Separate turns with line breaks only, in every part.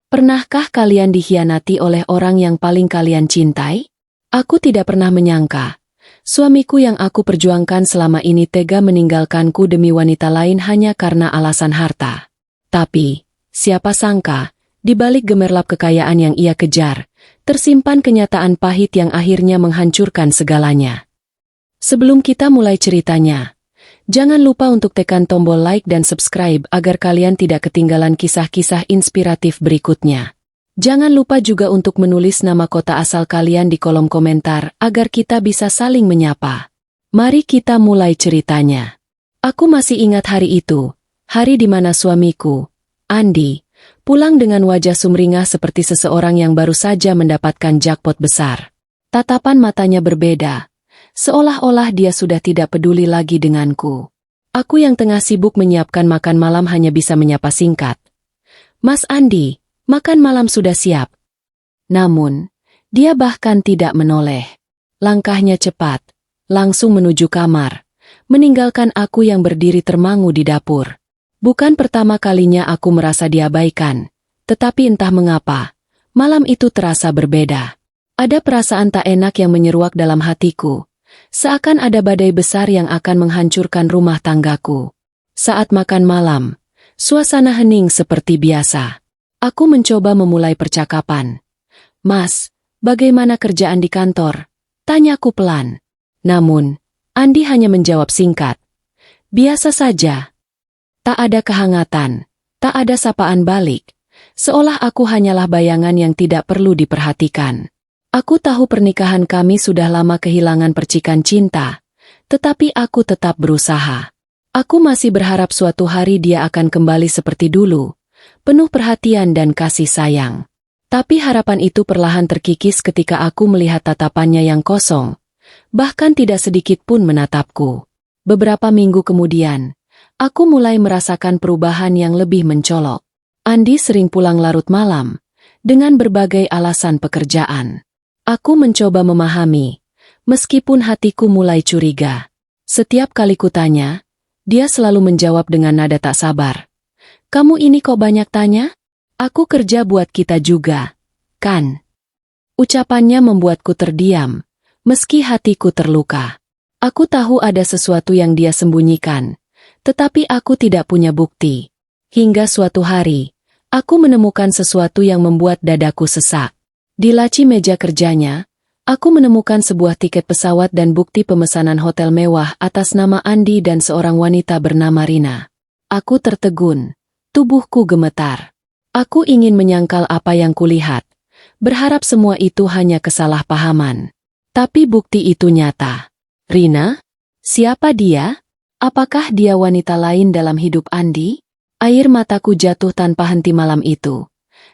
Pernahkah kalian dikhianati oleh orang yang paling kalian cintai? Aku tidak pernah menyangka. Suamiku yang aku perjuangkan selama ini tega meninggalkanku demi wanita lain hanya karena alasan harta. Tapi, siapa sangka, di balik gemerlap kekayaan yang ia kejar, tersimpan kenyataan pahit yang akhirnya menghancurkan segalanya. Sebelum kita mulai ceritanya, jangan lupa untuk tekan tombol like dan subscribe agar kalian tidak ketinggalan kisah-kisah inspiratif berikutnya. Jangan lupa juga untuk menulis nama kota asal kalian di kolom komentar agar kita bisa saling menyapa. Mari kita mulai ceritanya. Aku masih ingat hari itu, hari di mana suamiku, Andi, pulang dengan wajah sumringah seperti seseorang yang baru saja mendapatkan jackpot besar. Tatapan matanya berbeda. Seolah-olah dia sudah tidak peduli lagi denganku. Aku yang tengah sibuk menyiapkan makan malam hanya bisa menyapa singkat. "Mas Andi, makan malam sudah siap." Namun, dia bahkan tidak menoleh. Langkahnya cepat, langsung menuju kamar, meninggalkan aku yang berdiri termangu di dapur. Bukan pertama kalinya aku merasa diabaikan, tetapi entah mengapa, malam itu terasa berbeda. Ada perasaan tak enak yang menyeruak dalam hatiku. Seakan ada badai besar yang akan menghancurkan rumah tanggaku. Saat makan malam, suasana hening seperti biasa. Aku mencoba memulai percakapan. "Mas, bagaimana kerjaan di kantor?" tanyaku pelan. Namun, Andi hanya menjawab singkat. "Biasa saja." Tak ada kehangatan, tak ada sapaan balik. Seolah aku hanyalah bayangan yang tidak perlu diperhatikan. Aku tahu pernikahan kami sudah lama kehilangan percikan cinta, tetapi aku tetap berusaha. Aku masih berharap suatu hari dia akan kembali seperti dulu, penuh perhatian dan kasih sayang. Tapi harapan itu perlahan terkikis ketika aku melihat tatapannya yang kosong, bahkan tidak sedikit pun menatapku. Beberapa minggu kemudian, aku mulai merasakan perubahan yang lebih mencolok. Andi sering pulang larut malam, dengan berbagai alasan pekerjaan. Aku mencoba memahami, meskipun hatiku mulai curiga. Setiap kali kutanya, dia selalu menjawab dengan nada tak sabar. "Kamu ini kok banyak tanya? Aku kerja buat kita juga, kan?" Ucapannya membuatku terdiam, meski hatiku terluka. Aku tahu ada sesuatu yang dia sembunyikan, tetapi aku tidak punya bukti. Hingga suatu hari, aku menemukan sesuatu yang membuat dadaku sesak. Di laci meja kerjanya, aku menemukan sebuah tiket pesawat dan bukti pemesanan hotel mewah atas nama Andi dan seorang wanita bernama Rina. Aku tertegun, tubuhku gemetar. Aku ingin menyangkal apa yang kulihat, berharap semua itu hanya kesalahpahaman. Tapi bukti itu nyata. Rina? Siapa dia? Apakah dia wanita lain dalam hidup Andi? Air mataku jatuh tanpa henti malam itu.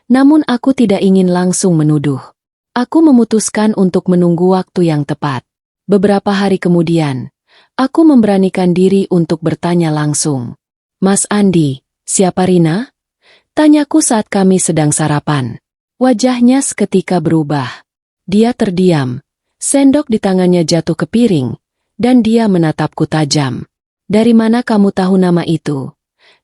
Namun aku tidak ingin langsung menuduh. Aku memutuskan untuk menunggu waktu yang tepat. Beberapa hari kemudian, aku memberanikan diri untuk bertanya langsung. "Mas Andi, siapa Rina?" tanyaku saat kami sedang sarapan. Wajahnya seketika berubah. Dia terdiam, sendok di tangannya jatuh ke piring, dan dia menatapku tajam. "Dari mana kamu tahu nama itu?"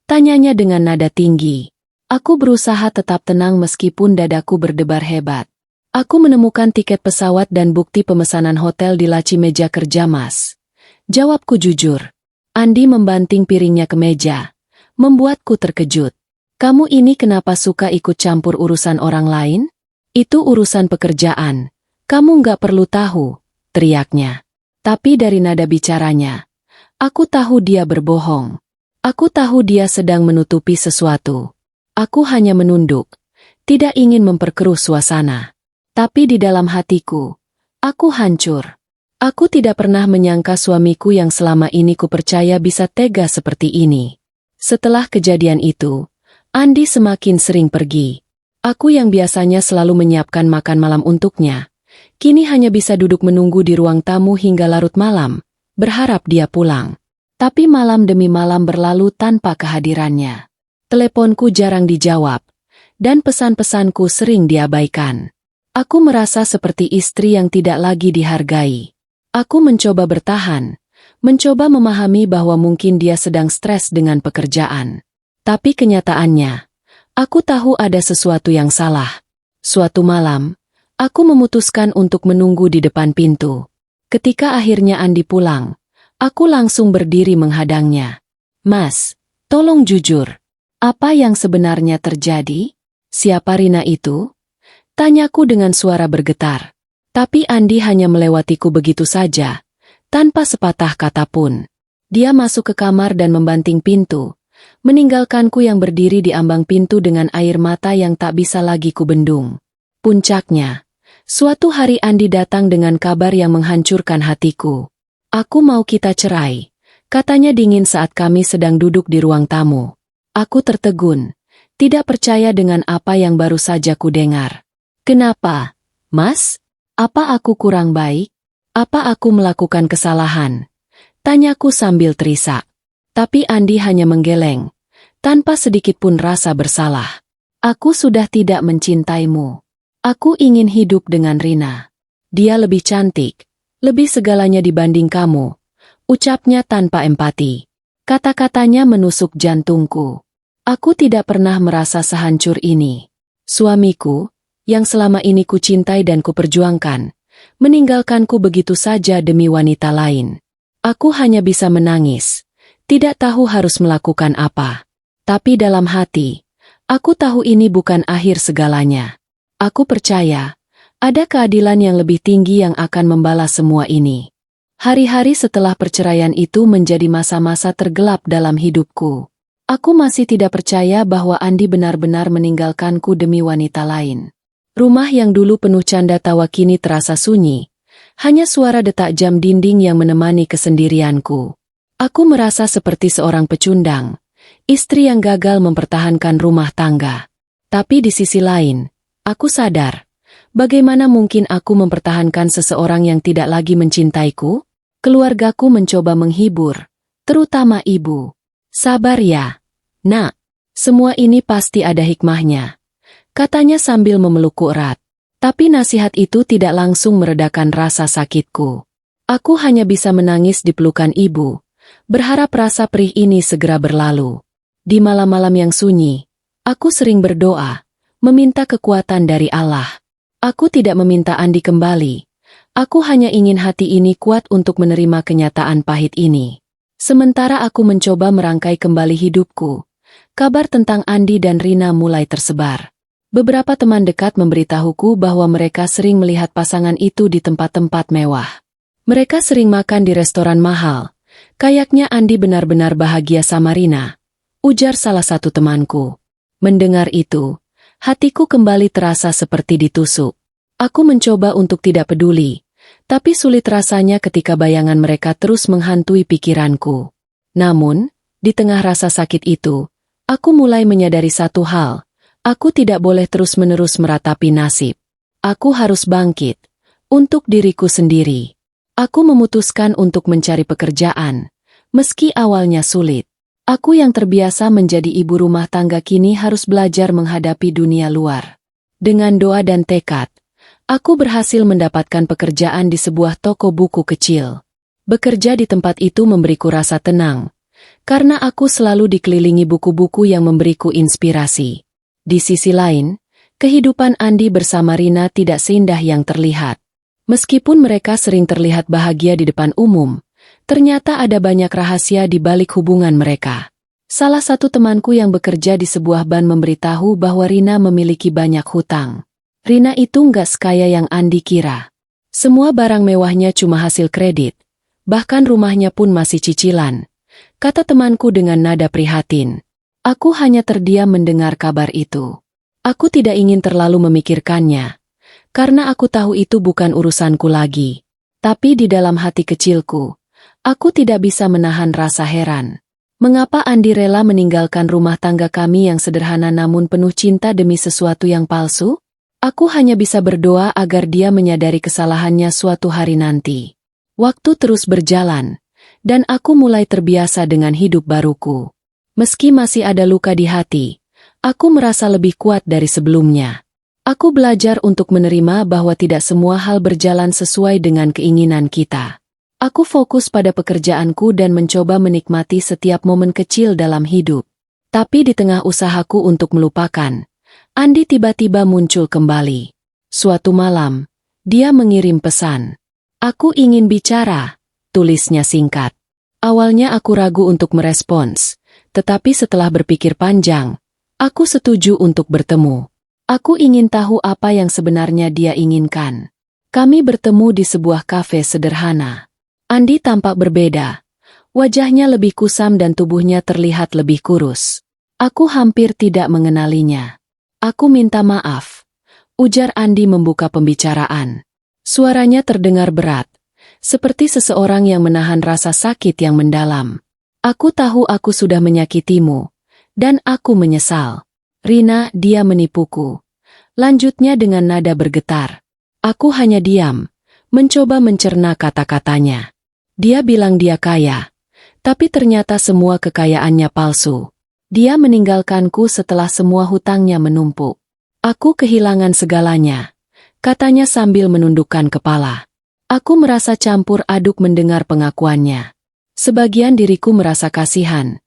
tanyanya dengan nada tinggi. Aku berusaha tetap tenang meskipun dadaku berdebar hebat. "Aku menemukan tiket pesawat dan bukti pemesanan hotel di laci meja kerja Mas," jawabku jujur. Andi membanting piringnya ke meja, membuatku terkejut. "Kamu ini kenapa suka ikut campur urusan orang lain? Itu urusan pekerjaan. Kamu nggak perlu tahu," teriaknya. Tapi dari nada bicaranya, aku tahu dia berbohong. Aku tahu dia sedang menutupi sesuatu. Aku hanya menunduk, tidak ingin memperkeruh suasana. Tapi di dalam hatiku, aku hancur. Aku tidak pernah menyangka suamiku yang selama ini kupercaya bisa tega seperti ini. Setelah kejadian itu, Andi semakin sering pergi. Aku yang biasanya selalu menyiapkan makan malam untuknya, kini hanya bisa duduk menunggu di ruang tamu hingga larut malam, berharap dia pulang. Tapi malam demi malam berlalu tanpa kehadirannya. Teleponku jarang dijawab, dan pesan-pesanku sering diabaikan. Aku merasa seperti istri yang tidak lagi dihargai. Aku mencoba bertahan, mencoba memahami bahwa mungkin dia sedang stres dengan pekerjaan. Tapi kenyataannya, Aku tahu ada sesuatu yang salah. Suatu malam, aku memutuskan untuk menunggu di depan pintu. Ketika akhirnya Andi pulang, aku langsung berdiri menghadangnya. Mas, tolong jujur. Apa yang sebenarnya terjadi? Siapa Rina itu? Tanyaku dengan suara bergetar. Tapi Andi hanya melewatiku begitu saja, tanpa sepatah kata pun. Dia masuk ke kamar dan membanting pintu, meninggalkanku yang berdiri di ambang pintu dengan air mata yang tak bisa lagi kubendung. Puncaknya, suatu hari Andi datang dengan kabar yang menghancurkan hatiku. Aku mau kita cerai, katanya dingin saat kami sedang duduk di ruang tamu. Aku tertegun, tidak percaya dengan apa yang baru saja ku dengar. Kenapa, Mas? Apa aku kurang baik? Apa aku melakukan kesalahan? Tanyaku sambil terisak. Tapi Andi hanya menggeleng, tanpa sedikit pun rasa bersalah. Aku sudah tidak mencintaimu. Aku ingin hidup dengan Rina. Dia lebih cantik, lebih segalanya dibanding kamu. Ucapnya tanpa empati. Kata-katanya menusuk jantungku. Aku tidak pernah merasa sehancur ini. Suamiku, yang selama ini ku cintai dan ku perjuangkan, meninggalkanku begitu saja demi wanita lain. Aku hanya bisa menangis, tidak tahu harus melakukan apa. Tapi dalam hati, aku tahu ini bukan akhir segalanya. Aku percaya, ada keadilan yang lebih tinggi yang akan membalas semua ini. Hari-hari setelah perceraian itu menjadi masa-masa tergelap dalam hidupku. Aku masih tidak percaya bahwa Andi benar-benar meninggalkanku demi wanita lain. Rumah yang dulu penuh canda tawa kini terasa sunyi. Hanya suara detak jam dinding yang menemani kesendirianku. Aku merasa seperti seorang pecundang, istri yang gagal mempertahankan rumah tangga. Tapi di sisi lain, aku sadar, bagaimana mungkin aku mempertahankan seseorang yang tidak lagi mencintaiku? Keluargaku mencoba menghibur, terutama ibu. Sabar ya, Nak. Semua ini pasti ada hikmahnya, katanya sambil memelukku erat. Tapi nasihat itu tidak langsung meredakan rasa sakitku. Aku hanya bisa menangis di pelukan ibu, berharap rasa perih ini segera berlalu. Di malam-malam yang sunyi, aku sering berdoa, meminta kekuatan dari Allah. Aku tidak meminta Andi kembali. Aku hanya ingin hati ini kuat untuk menerima kenyataan pahit ini. Sementara aku mencoba merangkai kembali hidupku, kabar tentang Andi dan Rina mulai tersebar. Beberapa teman dekat memberitahuku bahwa mereka sering melihat pasangan itu di tempat-tempat mewah. Mereka sering makan di restoran mahal. Kayaknya Andi benar-benar bahagia sama Rina, ujar salah satu temanku. Mendengar itu, hatiku kembali terasa seperti ditusuk. Aku mencoba untuk tidak peduli, tapi sulit rasanya ketika bayangan mereka terus menghantui pikiranku. Namun, di tengah rasa sakit itu, aku mulai menyadari satu hal. Aku tidak boleh terus-menerus meratapi nasib. Aku harus bangkit, untuk diriku sendiri. Aku memutuskan untuk mencari pekerjaan, meski awalnya sulit. Aku yang terbiasa menjadi ibu rumah tangga kini harus belajar menghadapi dunia luar. Dengan doa dan tekad, aku berhasil mendapatkan pekerjaan di sebuah toko buku kecil. Bekerja di tempat itu memberiku rasa tenang, karena aku selalu dikelilingi buku-buku yang memberiku inspirasi. Di sisi lain, kehidupan Andi bersama Rina tidak seindah yang terlihat. Meskipun mereka sering terlihat bahagia di depan umum, ternyata ada banyak rahasia di balik hubungan mereka. Salah satu temanku yang bekerja di sebuah bank memberitahu bahwa Rina memiliki banyak hutang. Rina itu nggak sekaya yang Andi kira. Semua barang mewahnya cuma hasil kredit, bahkan rumahnya pun masih cicilan, kata temanku dengan nada prihatin. Aku hanya terdiam mendengar kabar itu. Aku tidak ingin terlalu memikirkannya, karena aku tahu itu bukan urusanku lagi. Tapi di dalam hati kecilku, aku tidak bisa menahan rasa heran. Mengapa Andi rela meninggalkan rumah tangga kami yang sederhana namun penuh cinta demi sesuatu yang palsu? Aku hanya bisa berdoa agar dia menyadari kesalahannya suatu hari nanti. Waktu terus berjalan, dan aku mulai terbiasa dengan hidup baruku. Meski masih ada luka di hati, aku merasa lebih kuat dari sebelumnya. Aku belajar untuk menerima bahwa tidak semua hal berjalan sesuai dengan keinginan kita. Aku fokus pada pekerjaanku dan mencoba menikmati setiap momen kecil dalam hidup. Tapi di tengah usahaku untuk melupakan, Andi tiba-tiba muncul kembali. Suatu malam, dia mengirim pesan. Aku ingin bicara, tulisnya singkat. Awalnya aku ragu untuk merespons, tetapi setelah berpikir panjang, aku setuju untuk bertemu. Aku ingin tahu apa yang sebenarnya dia inginkan. Kami bertemu di sebuah kafe sederhana. Andi tampak berbeda. Wajahnya lebih kusam dan tubuhnya terlihat lebih kurus. Aku hampir tidak mengenalinya. Aku minta maaf, ujar Andi membuka pembicaraan. Suaranya terdengar berat, seperti seseorang yang menahan rasa sakit yang mendalam. Aku tahu aku sudah menyakitimu, dan aku menyesal. Rina, dia menipuku. Lanjutnya dengan nada bergetar. Aku hanya diam, mencoba mencerna kata-katanya. Dia bilang dia kaya, tapi ternyata semua kekayaannya palsu. Dia meninggalkanku setelah semua hutangnya menumpuk. Aku kehilangan segalanya, katanya sambil menundukkan kepala. Aku merasa campur aduk mendengar pengakuannya. Sebagian diriku merasa kasihan,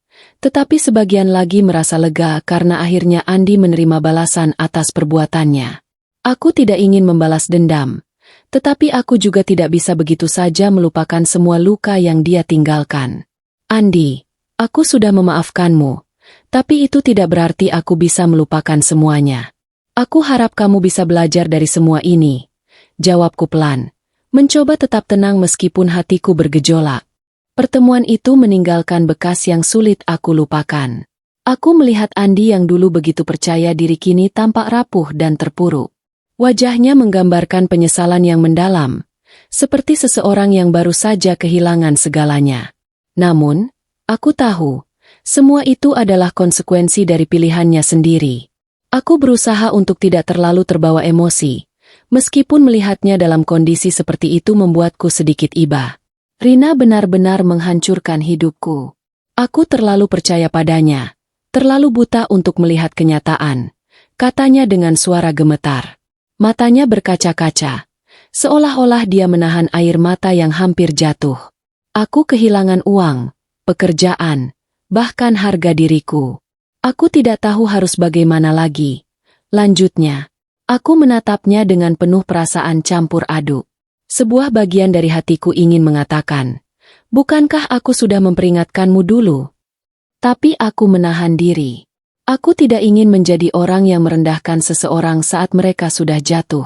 tetapi sebagian lagi merasa lega karena akhirnya Andi menerima balasan atas perbuatannya. Aku tidak ingin membalas dendam, tetapi aku juga tidak bisa begitu saja melupakan semua luka yang dia tinggalkan. Andi, aku sudah memaafkanmu, tapi itu tidak berarti aku bisa melupakan semuanya. Aku harap kamu bisa belajar dari semua ini, jawabku pelan, mencoba tetap tenang meskipun hatiku bergejolak. Pertemuan itu meninggalkan bekas yang sulit aku lupakan. Aku melihat Andi yang dulu begitu percaya diri kini tampak rapuh dan terpuruk. Wajahnya menggambarkan penyesalan yang mendalam, seperti seseorang yang baru saja kehilangan segalanya. Namun, aku tahu, semua itu adalah konsekuensi dari pilihannya sendiri. Aku berusaha untuk tidak terlalu terbawa emosi, meskipun melihatnya dalam kondisi seperti itu membuatku sedikit iba. Rina benar-benar menghancurkan hidupku. Aku terlalu percaya padanya, terlalu buta untuk melihat kenyataan, katanya dengan suara gemetar. Matanya berkaca-kaca, seolah-olah dia menahan air mata yang hampir jatuh. Aku kehilangan uang, pekerjaan, bahkan harga diriku. Aku tidak tahu harus bagaimana lagi. Lanjutnya, aku menatapnya dengan penuh perasaan campur aduk. Sebuah bagian dari hatiku ingin mengatakan, bukankah aku sudah memperingatkanmu dulu? Tapi aku menahan diri. Aku tidak ingin menjadi orang yang merendahkan seseorang saat mereka sudah jatuh.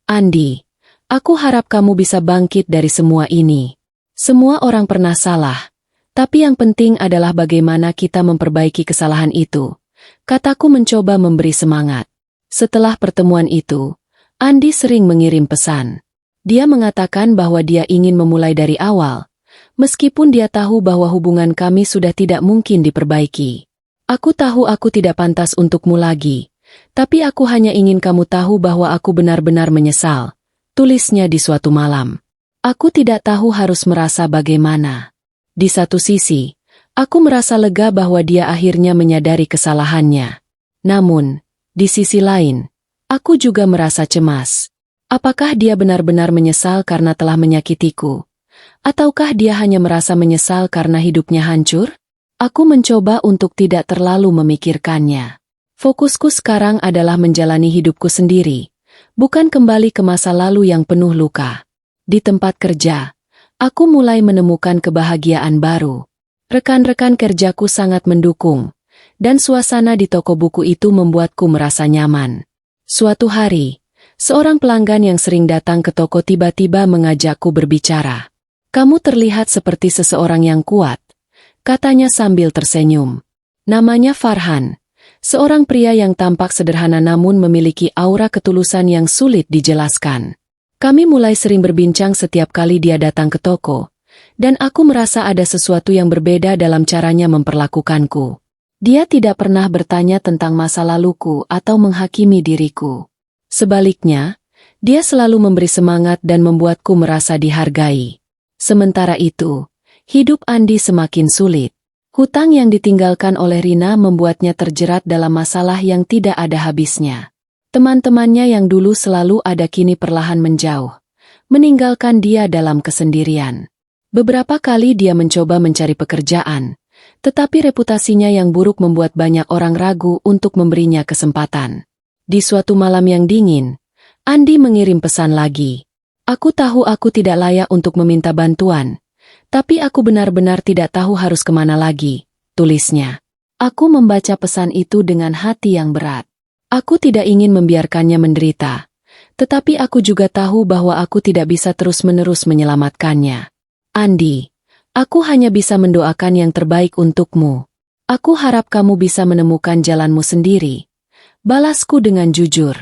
Andi, aku harap kamu bisa bangkit dari semua ini. Semua orang pernah salah, tapi yang penting adalah bagaimana kita memperbaiki kesalahan itu. Kataku mencoba memberi semangat. Setelah pertemuan itu, Andi sering mengirim pesan. Dia mengatakan bahwa dia ingin memulai dari awal, meskipun dia tahu bahwa hubungan kami sudah tidak mungkin diperbaiki. Aku tahu aku tidak pantas untukmu lagi, tapi aku hanya ingin kamu tahu bahwa aku benar-benar menyesal, tulisnya di suatu malam. Aku tidak tahu harus merasa bagaimana. Di satu sisi, aku merasa lega bahwa dia akhirnya menyadari kesalahannya. Namun, di sisi lain, aku juga merasa cemas. Apakah dia benar-benar menyesal karena telah menyakitiku? Ataukah dia hanya merasa menyesal karena hidupnya hancur? Aku mencoba untuk tidak terlalu memikirkannya. Fokusku sekarang adalah menjalani hidupku sendiri, bukan kembali ke masa lalu yang penuh luka. Di tempat kerja, aku mulai menemukan kebahagiaan baru. Rekan-rekan kerjaku sangat mendukung, dan suasana di toko buku itu membuatku merasa nyaman. Suatu hari, seorang pelanggan yang sering datang ke toko tiba-tiba mengajakku berbicara. Kamu terlihat seperti seseorang yang kuat, katanya sambil tersenyum. Namanya Farhan, seorang pria yang tampak sederhana namun memiliki aura ketulusan yang sulit dijelaskan. Kami mulai sering berbincang setiap kali dia datang ke toko, dan aku merasa ada sesuatu yang berbeda dalam caranya memperlakukanku. Dia tidak pernah bertanya tentang masa laluku atau menghakimi diriku. Sebaliknya, dia selalu memberi semangat dan membuatku merasa dihargai. Sementara itu, hidup Andi semakin sulit. Hutang yang ditinggalkan oleh Rina membuatnya terjerat dalam masalah yang tidak ada habisnya. Teman-temannya yang dulu selalu ada kini perlahan menjauh, meninggalkan dia dalam kesendirian. Beberapa kali dia mencoba mencari pekerjaan, tetapi reputasinya yang buruk membuat banyak orang ragu untuk memberinya kesempatan. Di suatu malam yang dingin, Andi mengirim pesan lagi. Aku tahu aku tidak layak untuk meminta bantuan, tapi aku benar-benar tidak tahu harus kemana lagi, tulisnya. Aku membaca pesan itu dengan hati yang berat. Aku tidak ingin membiarkannya menderita, tetapi aku juga tahu bahwa aku tidak bisa terus-menerus menyelamatkannya. Andi, aku hanya bisa mendoakan yang terbaik untukmu. Aku harap kamu bisa menemukan jalanmu sendiri. Balasku dengan jujur.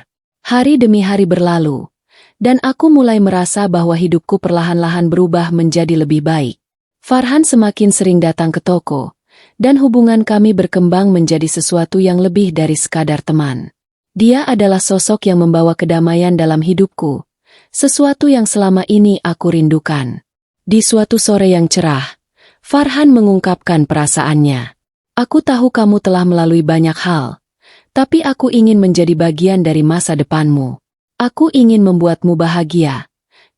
Hari demi hari berlalu, dan aku mulai merasa bahwa hidupku perlahan-lahan berubah menjadi lebih baik. Farhan semakin sering datang ke toko, dan hubungan kami berkembang menjadi sesuatu yang lebih dari sekadar teman. Dia adalah sosok yang membawa kedamaian dalam hidupku, sesuatu yang selama ini aku rindukan. Di suatu sore yang cerah, Farhan mengungkapkan perasaannya. Aku tahu kamu telah melalui banyak hal, tapi aku ingin menjadi bagian dari masa depanmu. Aku ingin membuatmu bahagia,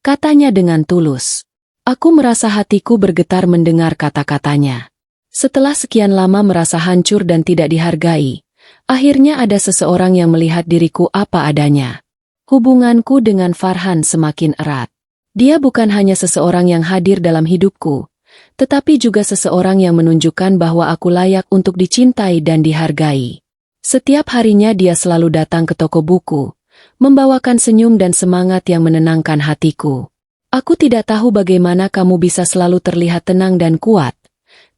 katanya dengan tulus. Aku merasa hatiku bergetar mendengar kata-katanya. Setelah sekian lama merasa hancur dan tidak dihargai, akhirnya ada seseorang yang melihat diriku apa adanya. Hubunganku dengan Farhan semakin erat. Dia bukan hanya seseorang yang hadir dalam hidupku, tetapi juga seseorang yang menunjukkan bahwa aku layak untuk dicintai dan dihargai. Setiap harinya dia selalu datang ke toko buku, membawakan senyum dan semangat yang menenangkan hatiku. Aku tidak tahu bagaimana kamu bisa selalu terlihat tenang dan kuat,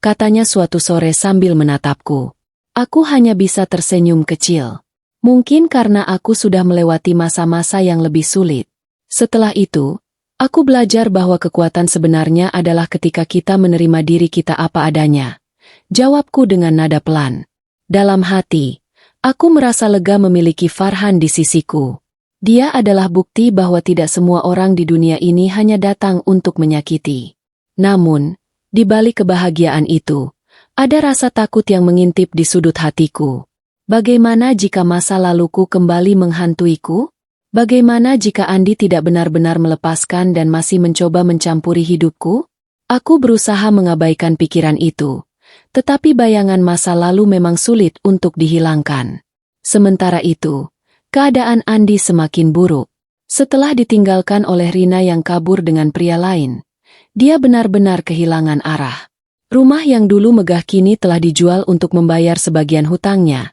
katanya suatu sore sambil menatapku. Aku hanya bisa tersenyum kecil. Mungkin karena aku sudah melewati masa-masa yang lebih sulit. Setelah itu, aku belajar bahwa kekuatan sebenarnya adalah ketika kita menerima diri kita apa adanya. Jawabku dengan nada pelan. Dalam hati, aku merasa lega memiliki Farhan di sisiku. Dia adalah bukti bahwa tidak semua orang di dunia ini hanya datang untuk menyakiti. Namun, di balik kebahagiaan itu, ada rasa takut yang mengintip di sudut hatiku. Bagaimana jika masa laluku kembali menghantuiku? Bagaimana jika Andi tidak benar-benar melepaskan dan masih mencoba mencampuri hidupku? Aku berusaha mengabaikan pikiran itu, tetapi bayangan masa lalu memang sulit untuk dihilangkan. Sementara itu, keadaan Andi semakin buruk. Setelah ditinggalkan oleh Rina yang kabur dengan pria lain, dia benar-benar kehilangan arah. Rumah yang dulu megah kini telah dijual untuk membayar sebagian hutangnya,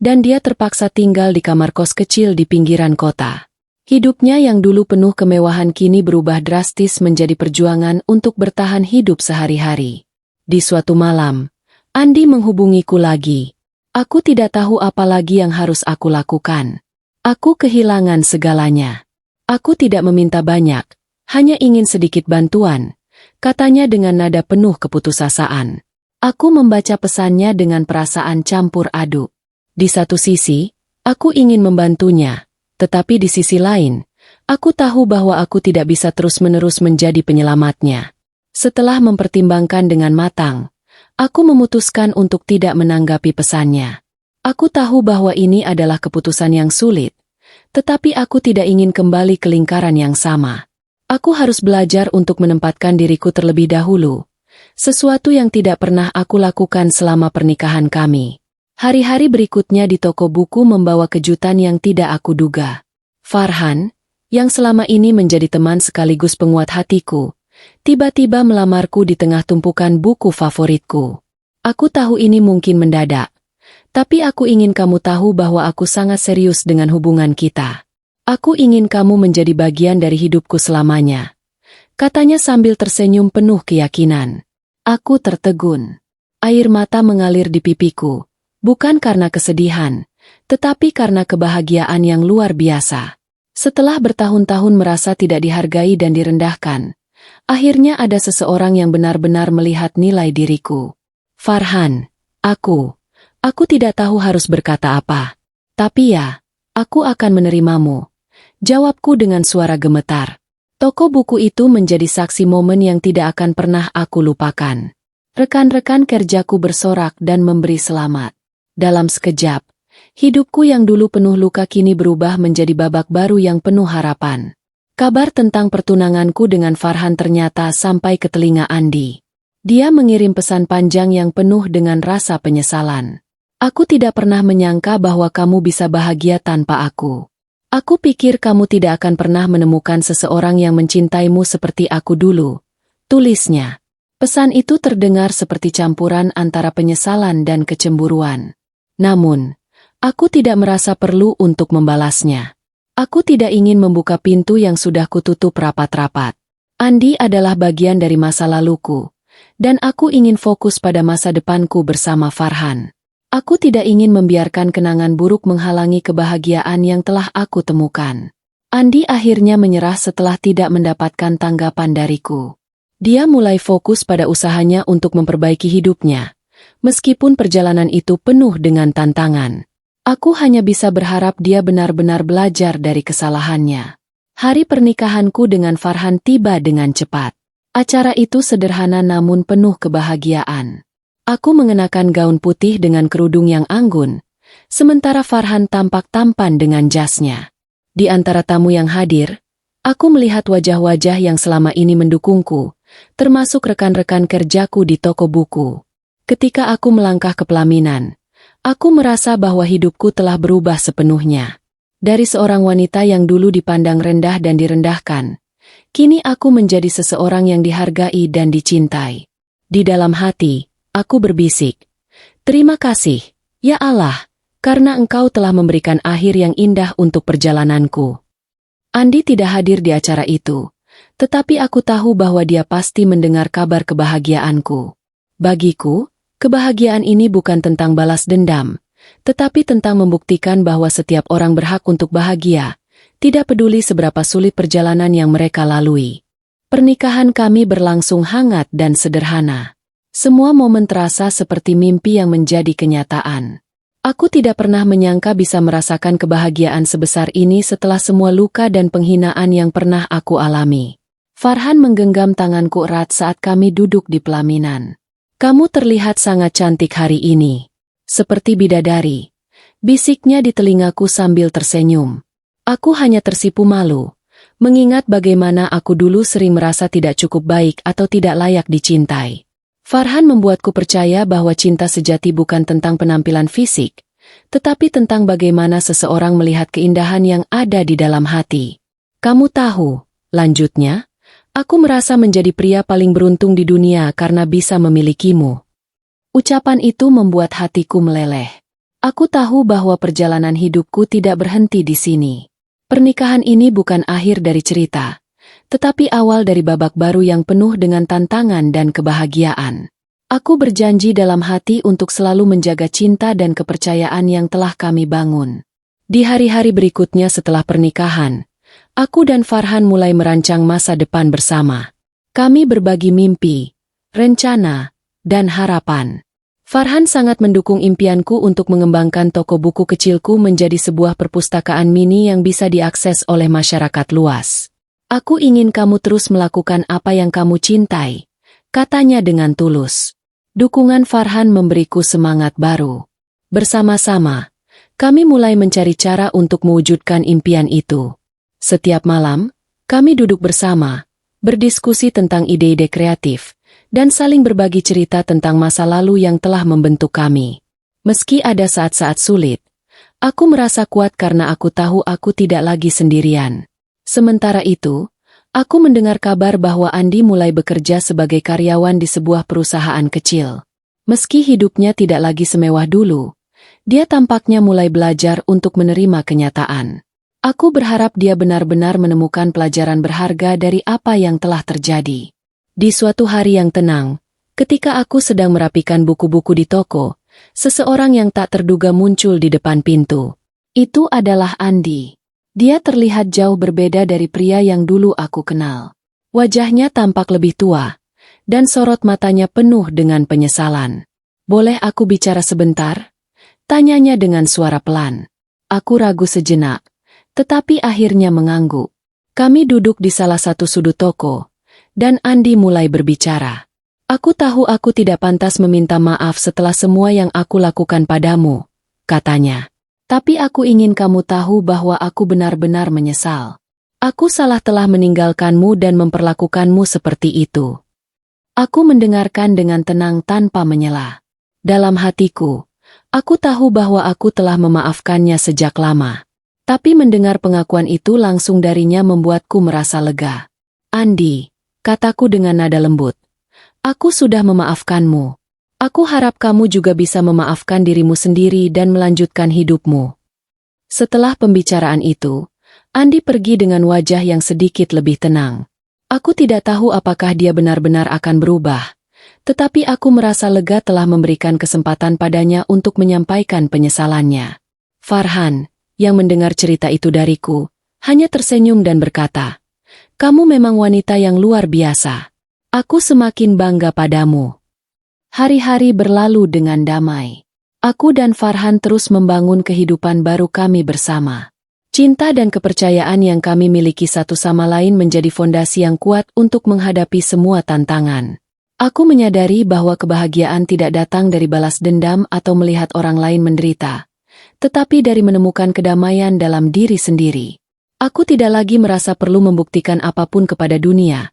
dan dia terpaksa tinggal di kamar kos kecil di pinggiran kota. Hidupnya yang dulu penuh kemewahan kini berubah drastis menjadi perjuangan untuk bertahan hidup sehari-hari. Di suatu malam, Andi menghubungiku lagi. Aku tidak tahu apa lagi yang harus aku lakukan. Aku kehilangan segalanya. Aku tidak meminta banyak, hanya ingin sedikit bantuan, katanya dengan nada penuh keputusasaan. Aku membaca pesannya dengan perasaan campur aduk. Di satu sisi, aku ingin membantunya, tetapi di sisi lain, aku tahu bahwa aku tidak bisa terus-menerus menjadi penyelamatnya. Setelah mempertimbangkan dengan matang, aku memutuskan untuk tidak menanggapi pesannya. Aku tahu bahwa ini adalah keputusan yang sulit, tetapi aku tidak ingin kembali ke lingkaran yang sama. Aku harus belajar untuk menempatkan diriku terlebih dahulu, sesuatu yang tidak pernah aku lakukan selama pernikahan kami. Hari-hari berikutnya di toko buku membawa kejutan yang tidak aku duga. Farhan, yang selama ini menjadi teman sekaligus penguat hatiku, tiba-tiba melamarku di tengah tumpukan buku favoritku. Aku tahu ini mungkin mendadak, tapi aku ingin kamu tahu bahwa aku sangat serius dengan hubungan kita. Aku ingin kamu menjadi bagian dari hidupku selamanya, katanya sambil tersenyum penuh keyakinan. Aku tertegun. Air mata mengalir di pipiku. Bukan karena kesedihan, tetapi karena kebahagiaan yang luar biasa. Setelah bertahun-tahun merasa tidak dihargai dan direndahkan, akhirnya ada seseorang yang benar-benar melihat nilai diriku. Farhan, aku tidak tahu harus berkata apa. Tapi ya, aku akan menerimamu. Jawabku dengan suara gemetar. Toko buku itu menjadi saksi momen yang tidak akan pernah aku lupakan. Rekan-rekan kerjaku bersorak dan memberi selamat. Dalam sekejap, hidupku yang dulu penuh luka kini berubah menjadi babak baru yang penuh harapan. Kabar tentang pertunanganku dengan Farhan ternyata sampai ke telinga Andi. Dia mengirim pesan panjang yang penuh dengan rasa penyesalan. Aku tidak pernah menyangka bahwa kamu bisa bahagia tanpa aku. Aku pikir kamu tidak akan pernah menemukan seseorang yang mencintaimu seperti aku dulu, tulisnya. Pesan itu terdengar seperti campuran antara penyesalan dan kecemburuan. Namun, aku tidak merasa perlu untuk membalasnya. Aku tidak ingin membuka pintu yang sudah kututup rapat-rapat. Andi adalah bagian dari masa laluku, dan aku ingin fokus pada masa depanku bersama Farhan. Aku tidak ingin membiarkan kenangan buruk menghalangi kebahagiaan yang telah aku temukan. Andi akhirnya menyerah setelah tidak mendapatkan tanggapan dariku. Dia mulai fokus pada usahanya untuk memperbaiki hidupnya, meskipun perjalanan itu penuh dengan tantangan. Aku hanya bisa berharap dia benar-benar belajar dari kesalahannya. Hari pernikahanku dengan Farhan tiba dengan cepat. Acara itu sederhana namun penuh kebahagiaan. Aku mengenakan gaun putih dengan kerudung yang anggun, sementara Farhan tampak tampan dengan jasnya. Di antara tamu yang hadir, aku melihat wajah-wajah yang selama ini mendukungku, termasuk rekan-rekan kerjaku di toko buku. Ketika aku melangkah ke pelaminan, aku merasa bahwa hidupku telah berubah sepenuhnya. Dari seorang wanita yang dulu dipandang rendah dan direndahkan, kini aku menjadi seseorang yang dihargai dan dicintai. Di dalam hati, aku berbisik, "Terima kasih, ya Allah, karena Engkau telah memberikan akhir yang indah untuk perjalananku." Andi tidak hadir di acara itu, tetapi aku tahu bahwa dia pasti mendengar kabar kebahagiaanku. Bagiku, kebahagiaan ini bukan tentang balas dendam, tetapi tentang membuktikan bahwa setiap orang berhak untuk bahagia, tidak peduli seberapa sulit perjalanan yang mereka lalui. Pernikahan kami berlangsung hangat dan sederhana. Semua momen terasa seperti mimpi yang menjadi kenyataan. Aku tidak pernah menyangka bisa merasakan kebahagiaan sebesar ini setelah semua luka dan penghinaan yang pernah aku alami. Farhan menggenggam tanganku erat saat kami duduk di pelaminan. "Kamu terlihat sangat cantik hari ini. Seperti bidadari," bisiknya di telingaku sambil tersenyum. Aku hanya tersipu malu, mengingat bagaimana aku dulu sering merasa tidak cukup baik atau tidak layak dicintai. Farhan membuatku percaya bahwa cinta sejati bukan tentang penampilan fisik, tetapi tentang bagaimana seseorang melihat keindahan yang ada di dalam hati. "Kamu tahu," lanjutnya, "aku merasa menjadi pria paling beruntung di dunia karena bisa memilikimu." Ucapan itu membuat hatiku meleleh. Aku tahu bahwa perjalanan hidupku tidak berhenti di sini. Pernikahan ini bukan akhir dari cerita, tetapi awal dari babak baru yang penuh dengan tantangan dan kebahagiaan. Aku berjanji dalam hati untuk selalu menjaga cinta dan kepercayaan yang telah kami bangun. Di hari-hari berikutnya setelah pernikahan, aku dan Farhan mulai merancang masa depan bersama. Kami berbagi mimpi, rencana, dan harapan. Farhan sangat mendukung impianku untuk mengembangkan toko buku kecilku menjadi sebuah perpustakaan mini yang bisa diakses oleh masyarakat luas. "Aku ingin kamu terus melakukan apa yang kamu cintai," katanya dengan tulus. Dukungan Farhan memberiku semangat baru. Bersama-sama, kami mulai mencari cara untuk mewujudkan impian itu. Setiap malam, kami duduk bersama, berdiskusi tentang ide-ide kreatif, dan saling berbagi cerita tentang masa lalu yang telah membentuk kami. Meski ada saat-saat sulit, aku merasa kuat karena aku tahu aku tidak lagi sendirian. Sementara itu, aku mendengar kabar bahwa Andi mulai bekerja sebagai karyawan di sebuah perusahaan kecil. Meski hidupnya tidak lagi semewah dulu, dia tampaknya mulai belajar untuk menerima kenyataan. Aku berharap dia benar-benar menemukan pelajaran berharga dari apa yang telah terjadi. Di suatu hari yang tenang, ketika aku sedang merapikan buku-buku di toko, seseorang yang tak terduga muncul di depan pintu. Itu adalah Andi. Dia terlihat jauh berbeda dari pria yang dulu aku kenal. Wajahnya tampak lebih tua, dan sorot matanya penuh dengan penyesalan. "Boleh aku bicara sebentar?" tanyanya dengan suara pelan. Aku ragu sejenak, tetapi akhirnya mengangguk. Kami duduk di salah satu sudut toko, dan Andi mulai berbicara. "Aku tahu aku tidak pantas meminta maaf setelah semua yang aku lakukan padamu," katanya. "Tapi aku ingin kamu tahu bahwa aku benar-benar menyesal. Aku salah telah meninggalkanmu dan memperlakukanmu seperti itu." Aku mendengarkan dengan tenang tanpa menyela. Dalam hatiku, aku tahu bahwa aku telah memaafkannya sejak lama. Tapi mendengar pengakuan itu langsung darinya membuatku merasa lega. Andi, kataku dengan nada lembut, aku sudah memaafkanmu. Aku harap kamu juga bisa memaafkan dirimu sendiri dan melanjutkan hidupmu. Setelah pembicaraan itu, Andi pergi dengan wajah yang sedikit lebih tenang. Aku tidak tahu apakah dia benar-benar akan berubah, tetapi aku merasa lega telah memberikan kesempatan padanya untuk menyampaikan penyesalannya. Farhan, yang mendengar cerita itu dariku, hanya tersenyum dan berkata, "Kamu memang wanita yang luar biasa. Aku semakin bangga padamu." Hari-hari berlalu dengan damai. Aku dan Farhan terus membangun kehidupan baru kami bersama. Cinta dan kepercayaan yang kami miliki satu sama lain menjadi fondasi yang kuat untuk menghadapi semua tantangan. Aku menyadari bahwa kebahagiaan tidak datang dari balas dendam atau melihat orang lain menderita, tetapi dari menemukan kedamaian dalam diri sendiri. Aku tidak lagi merasa perlu membuktikan apapun kepada dunia,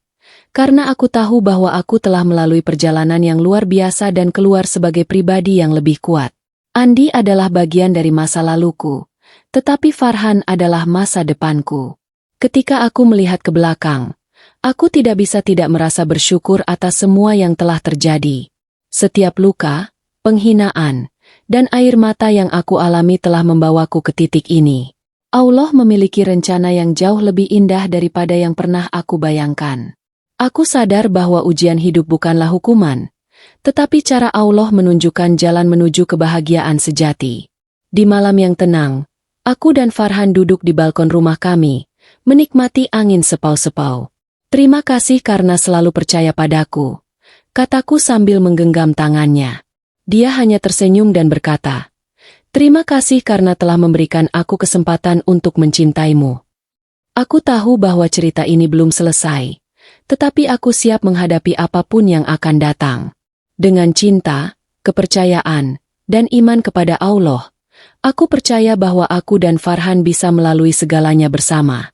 karena aku tahu bahwa aku telah melalui perjalanan yang luar biasa dan keluar sebagai pribadi yang lebih kuat. Andi adalah bagian dari masa laluku, tetapi Farhan adalah masa depanku. Ketika aku melihat ke belakang, aku tidak bisa tidak merasa bersyukur atas semua yang telah terjadi. Setiap luka, penghinaan, dan air mata yang aku alami telah membawaku ke titik ini. Allah memiliki rencana yang jauh lebih indah daripada yang pernah aku bayangkan. Aku sadar bahwa ujian hidup bukanlah hukuman, tetapi cara Allah menunjukkan jalan menuju kebahagiaan sejati. Di malam yang tenang, aku dan Farhan duduk di balkon rumah kami, menikmati angin sepau-sepau. "Terima kasih karena selalu percaya padaku," kataku sambil menggenggam tangannya. Dia hanya tersenyum dan berkata, "Terima kasih karena telah memberikan aku kesempatan untuk mencintaimu." Aku tahu bahwa cerita ini belum selesai, tetapi aku siap menghadapi apapun yang akan datang. Dengan cinta, kepercayaan, dan iman kepada Allah, aku percaya bahwa aku dan Farhan bisa melalui segalanya bersama.